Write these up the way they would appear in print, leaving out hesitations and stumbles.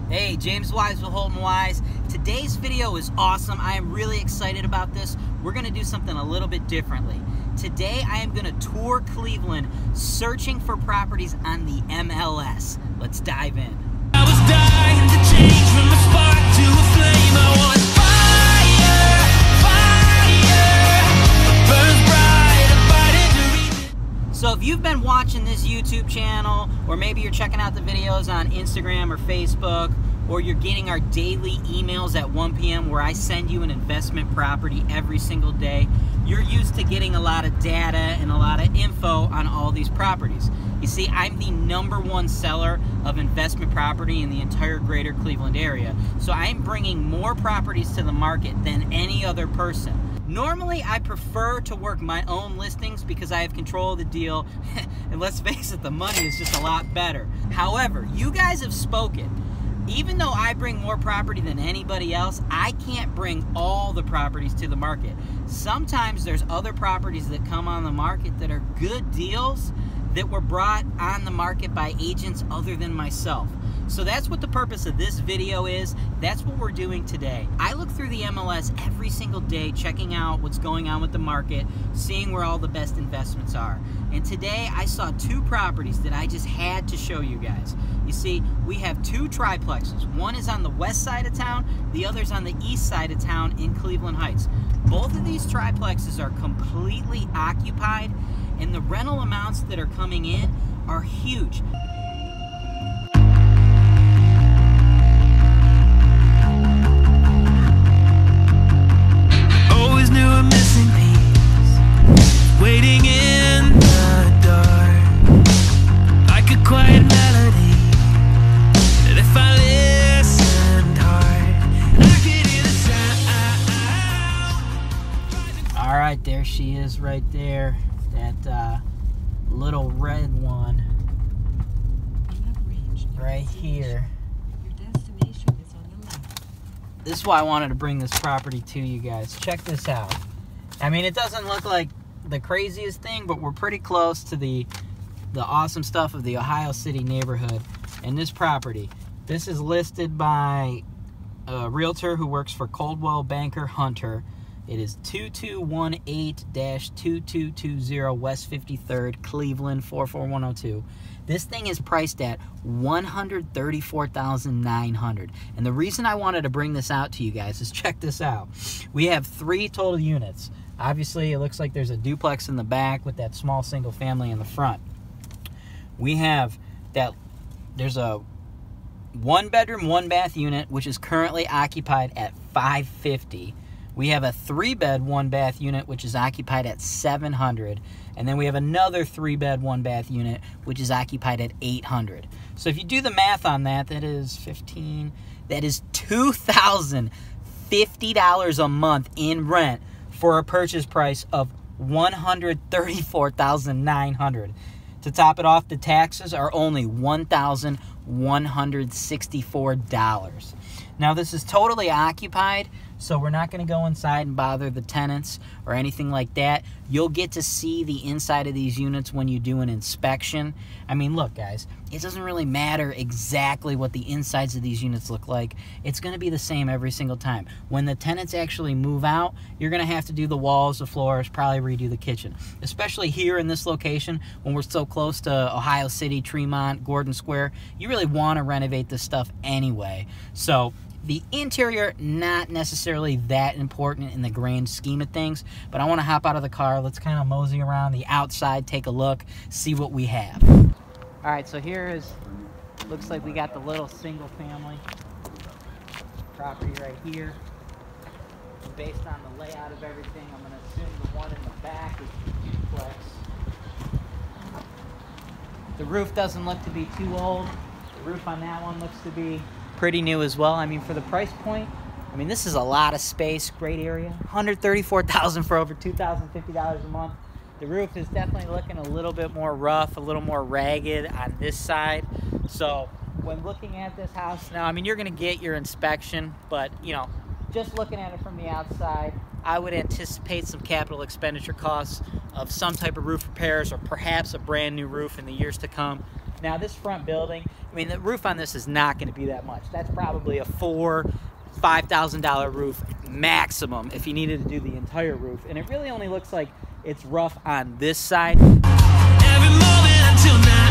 Hey, James Wise with Holton-Wise. Today's video is awesome. I am really excited about this. We're going to do something a little bit differently. Today, I am going to tour Cleveland searching for properties on the MLS. Let's dive in. I was dying to change from a spark to a flame. I want fire, fire, burns bright, a fighting to reach it. So if you've been watching this YouTube channel, or maybe you're checking out the videos on Instagram or Facebook, or you're getting our daily emails at 1 p.m. where I send you an investment property every single day, you're used to getting a lot of data and a lot of info on all these properties. You see, I'm the #1 seller of investment property in the entire greater Cleveland area, so I'm bringing more properties to the market than any other person. Normally, I prefer to work my own listings because I have control of the deal, and let's face it, the money is just a lot better. However, you guys have spoken. Even though I bring more property than anybody else, I can't bring all the properties to the market. Sometimes there's other properties that come on the market that are good deals that were brought on the market by agents other than myself. So that's what the purpose of this video is. That's what we're doing today. I look through the MLS every single day, checking out what's going on with the market, seeing where all the best investments are. And today I saw 2 properties that I just had to show you guys. You see, we have 2 triplexes. One is on the west side of town, the other's on the east side of town in Cleveland Heights. Both of these triplexes are completely occupied, and the rental amounts that are coming in are huge. Always knew a missing piece, waiting in the dark, like a quiet melody, that if I listened hard, I could hear the sound. All right, there she is right there. That little red one right here. Your destination is on the left. This is why I wanted to bring this property to you guys. Check this out. I mean, it doesn't look like the craziest thing, but we're pretty close to the awesome stuff of the Ohio City neighborhood. And this property, this is listed by a realtor who works for Coldwell Banker Hunter. It is 2218-2220 West 53rd, Cleveland 44102. This thing is priced at $134,900. And the reason I wanted to bring this out to you guys is check this out. We have 3 total units. Obviously, it looks like there's a duplex in the back with that small single family in the front. We have that, there's a 1-bedroom, 1-bath unit, which is currently occupied at $550. We have a 3-bed, 1-bath unit, which is occupied at $700. And then we have another 3-bed, 1-bath unit, which is occupied at $800. So if you do the math on that, that is 15. That is $2,050 a month in rent for a purchase price of $134,900. To top it off, the taxes are only $1,164. Now, this is totally occupied, so we're not going to go inside and bother the tenants or anything like that. You'll get to see the inside of these units when you do an inspection. I mean, look, guys, it doesn't really matter exactly what the insides of these units look like. It's going to be the same every single time. When the tenants actually move out, you're going to have to do the walls, the floors, probably redo the kitchen. Especially here in this location, when we're so close to Ohio City, Tremont, Gordon Square, you really want to renovate this stuff anyway. So the interior, not necessarily that important in the grand scheme of things, but I want to hop out of the car. Let's kind of mosey around the outside, take a look, see what we have. All right, so here is, looks like we got the little single family property right here. And based on the layout of everything, I'm going to assume the one in the back is the duplex. The roof doesn't look to be too old. The roof on that one looks to be pretty new as well. I mean, for the price point, I mean, this is a lot of space, great area. $134,000 for over $2,050 a month. The roof is definitely looking a little bit more rough, a little more ragged on this side. So when looking at this house now, I mean, you're going to get your inspection, but, you know, just looking at it from the outside, I would anticipate some capital expenditure costs of some type of roof repairs or perhaps a brand new roof in the years to come. Now this front building, I mean, the roof on this is not going to be that much. That's probably a $5,000 roof maximum if you needed to do the entire roof. And it really only looks like it's rough on this side. Every moment until now,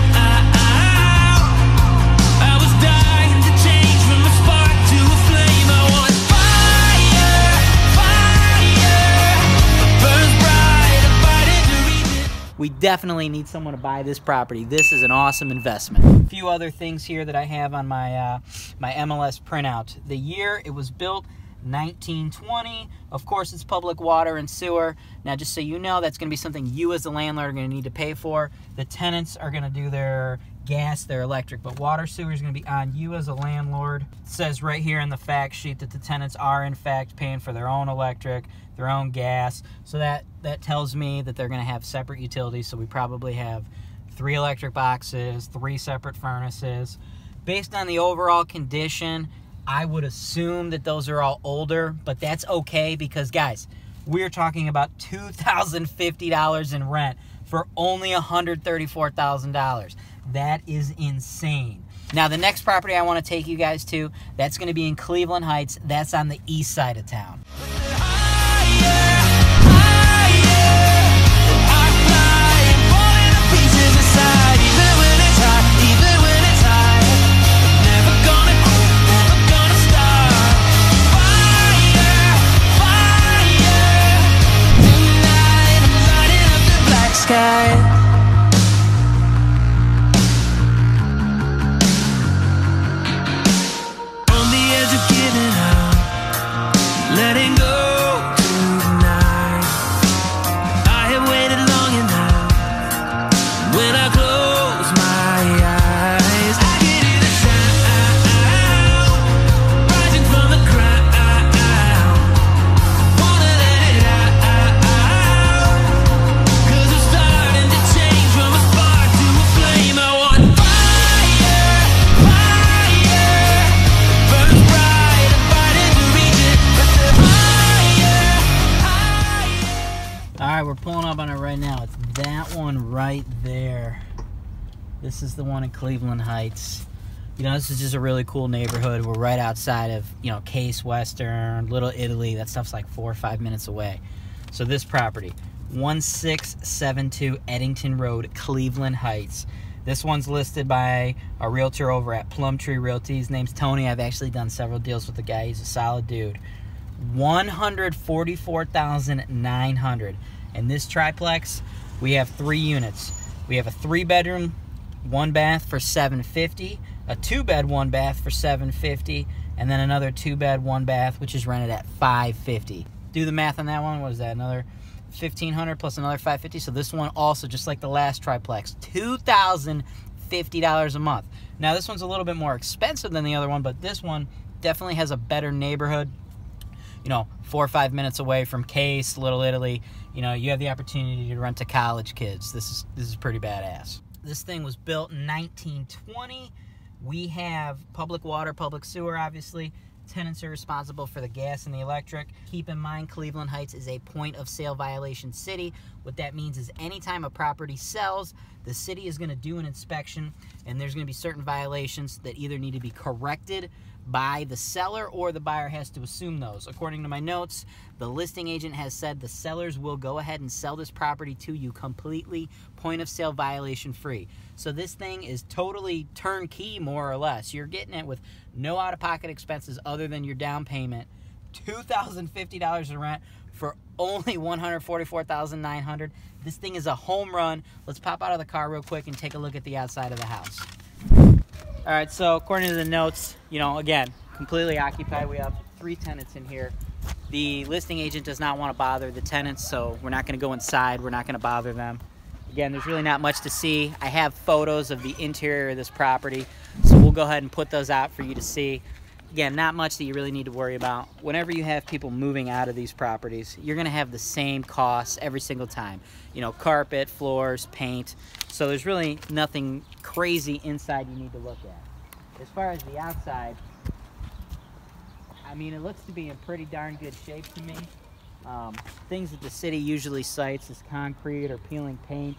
I was dying to change from a spark to a flame. I want fire, fire, burns bright, a fighting to reach it. We definitely need someone to buy this property. This is an awesome investment. A few other things here that I have on my my MLS printout. The year it was built, 1920. Of course, it's public water and sewer. Now, just so you know, that's going to be something you as the landlord are going to need to pay for. The tenants are going to do their gas, their electric, but water, sewer is going to be on you as a landlord. It says right here in the fact sheet that the tenants are, in fact, paying for their own electric, their own gas. So that tells me that they're going to have separate utilities. So we probably have 3 electric boxes, 3 separate furnaces. Based on the overall condition, I would assume that those are all older, but that's okay because, guys, we're talking about $2,050 in rent for only $134,000. That is insane. Now, the next property I want to take you guys to, that's going to be in Cleveland Heights. That's on the east side of town. Sky. On the edge of giving up, letting go tonight. I have waited long enough. When I close my eyes, I can hear the sound rising from the crowd. Wanna let it out. Alright, we're pulling up on it right now. It's that one right there. This is the one in Cleveland Heights. You know, this is just a really cool neighborhood. We're right outside of, you know, Case Western, Little Italy. That stuff's like 4 or 5 minutes away. So this property, 1672 Eddington Road, Cleveland Heights. This one's listed by a realtor over at Plumtree Realty. His name's Tony. I've actually done several deals with the guy. He's a solid dude. $144,900. And this triplex, we have 3 units. We have a 3-bedroom, 1 bath for $750, a 2-bed, 1 bath for $750, and then another 2-bed, 1 bath, which is rented at $550. Do the math on that one. What is that? Another $1,500 plus another $550. So this one also, just like the last triplex, $2,050 a month. Now this one's a little bit more expensive than the other one, but this one definitely has a better neighborhood. You know, 4 or 5 minutes away from Case, Little Italy. You know, you have the opportunity to rent to college kids. This is pretty badass. This thing was built in 1920. We have public water, public sewer, obviously. Tenants are responsible for the gas and the electric. Keep in mind, Cleveland Heights is a point of sale violation city. What that means is anytime a property sells, the city is going to do an inspection, and there's going to be certain violations that either need to be corrected by the seller or the buyer has to assume those. According to my notes, the listing agent has said the sellers will go ahead and sell this property to you completely point of sale violation free. So this thing is totally turnkey, more or less. You're getting it with no out-of-pocket expenses other than your down payment, $2,050 in rent for only $144,900. This thing is a home run. Let's pop out of the car real quick and take a look at the outside of the house. All right, so according to the notes, you know, again, completely occupied. We have 3 tenants in here. The listing agent does not want to bother the tenants, so we're not going to go inside. We're not going to bother them. Again, there's really not much to see. I have photos of the interior of this property, so we'll go ahead and put those out for you to see. Again, not much that you really need to worry about. Whenever you have people moving out of these properties, you're going to have the same costs every single time. You know, carpet, floors, paint. So there's really nothing crazy inside you need to look at. As far as the outside, I mean, it looks to be in pretty darn good shape to me. Things that the city usually cites as concrete or peeling paint.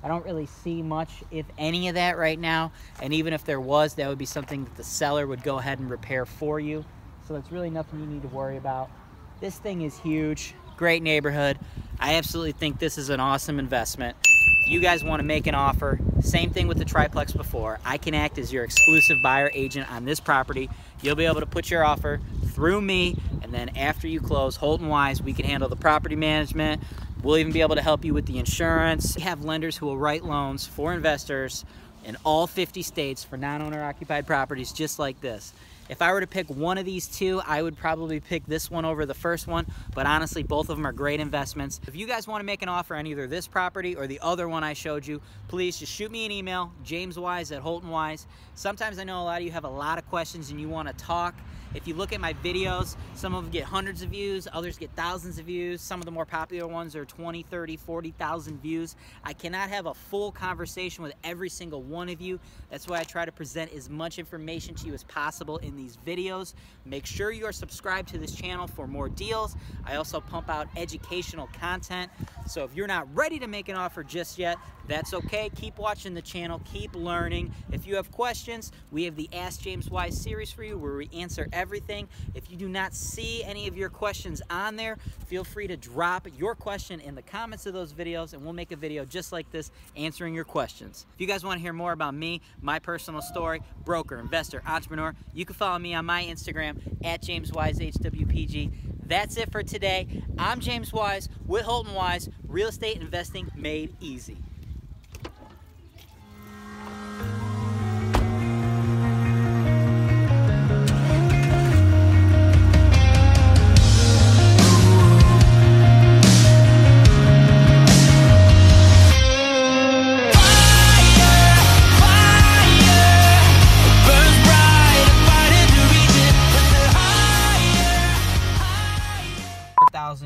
I don't really see much, if any of that right now. And even if there was, that would be something that the seller would go ahead and repair for you. So it's really nothing you need to worry about. This thing is huge, great neighborhood. I absolutely think this is an awesome investment. If you guys want to make an offer, same thing with the triplex before. I can act as your exclusive buyer agent on this property. You'll be able to put your offer through me, and then after you close, Holton-Wise, we can handle the property management. We'll even be able to help you with the insurance. We have lenders who will write loans for investors in all 50 states for non-owner occupied properties just like this. If I were to pick one of these two, I would probably pick this one over the first one, but honestly, both of them are great investments. If you guys want to make an offer on either this property or the other one I showed you, please just shoot me an email, jameswise@holton-wise. Sometimes I know a lot of you have a lot of questions and you want to talk. If you look at my videos, some of them get hundreds of views, others get thousands of views. Some of the more popular ones are 20, 30, 40,000 views. I cannot have a full conversation with every single one of you. That's why I try to present as much information to you as possible in these videos. Make sure you are subscribed to this channel for more deals. I also pump out educational content. So if you're not ready to make an offer just yet, that's okay. Keep watching the channel, keep learning. If you have questions, we have the Ask James Wise series for you where we answer everything. If you do not see any of your questions on there, feel free to drop your question in the comments of those videos and we'll make a video just like this answering your questions. If you guys want to hear more about me, my personal story, broker, investor, entrepreneur, you can follow me on my Instagram @JamesWiseHWPG. That's it for today. I'm James Wise with Holton-Wise, real estate investing made easy.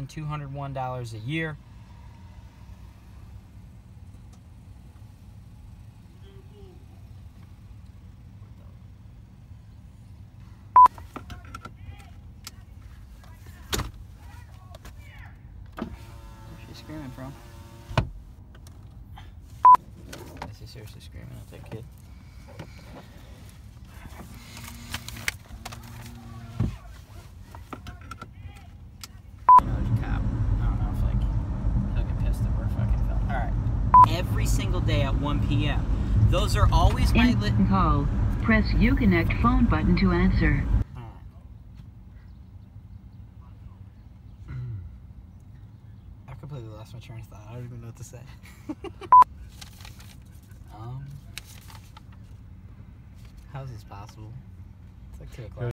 $201 a year. Where's she screaming from? Is she seriously screaming at that kid? Every single day at 1 p.m. Those are always my call. Press Uconnect phone button to answer. I completely lost my train of thought. I don't even know what to say. How is this possible? It's like 2 o'clock.